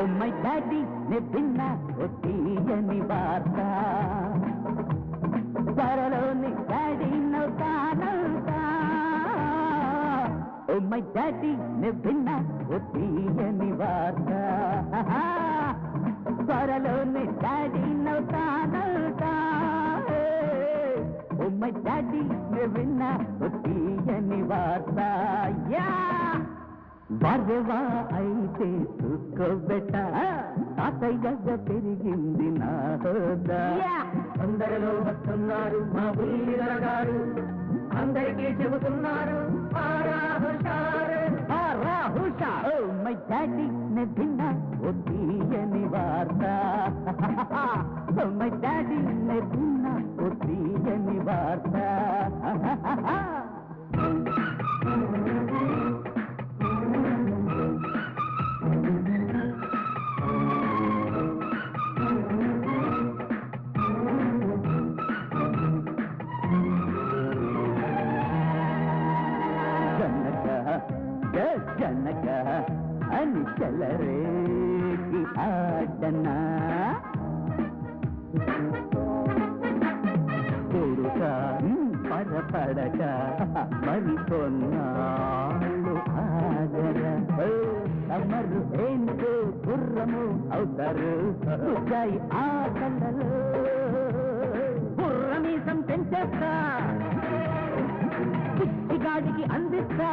oh my daddy నే విన్నా ఓ తీయని వార్త త్వరలోని డాడీ నవ్వుతానంటా ఓ మై డాడీ నే విన్నా ఓ తీయని వార్త త్వరలోని డాడీ నవ్వుతానంటా ఓ మై డాడీ నే విన్నా ఓ తీయని వార్త బర్రెవా అయితే చూసుకోబెట్ట తాతయ్యగా పెరిగింది నా హోదా అందరిలో వస్తున్నారు మా బుల్లిదొర గారు అందరికీ చెబుతున్నారు ఓ మై డాడీ నే విన్నా ఓ తీయని వార్త ఓ మై డాడీ నే విన్నా ఓ తీయని వార్త జనక అని చెలరేకి ఆడనా కొడుక పరపడక మరి కొన్నాళ్ళు ఆగర అమరు ఏంటో గుర్రము అవుతారు జాయి ఆటలలో గుర్రమీసం పెంచేస్తా పిచ్చిగాడికి అందిస్తా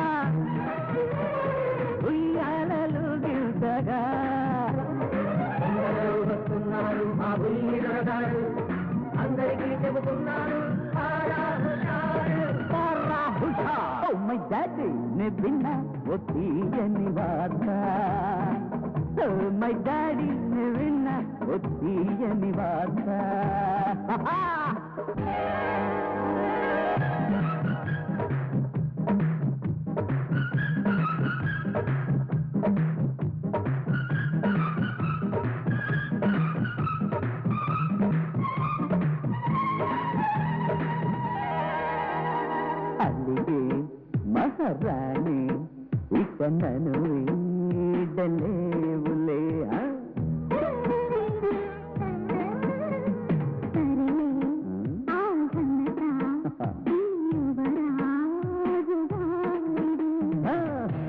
ఉయ్యాలలు గిల్తగా వస్తున్నారు మా బుల్లిదొరగారు అందరికీ చెబుతున్నారు ఓ మై డాడీ నే విన్నా ఓ తీయని వార్త ఓ మై డాడీ నే విన్నా ఓ తీయని వార్త అల్లిగే మహారాణి ఇక నన్ను వీడలేవులే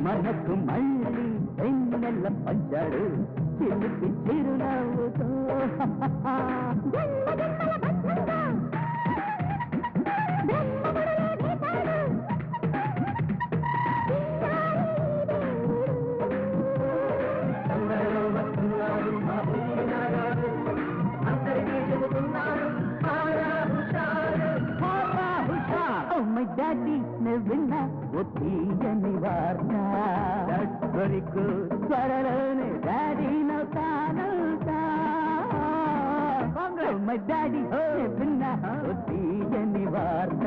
మనకు మళ్ళీ వెన్నెల పంచాడు చిలిపి చిరునవ్వుతో అందరికీ చెబుతున్నారు ఓ మై డాడీ నే విన్నా ఓ తీయని వార్త త్వరలోనే డాడీ నవ్వుతానంటా ఓ మై డాడీ నే విన్నా ఓ తీయని వార్త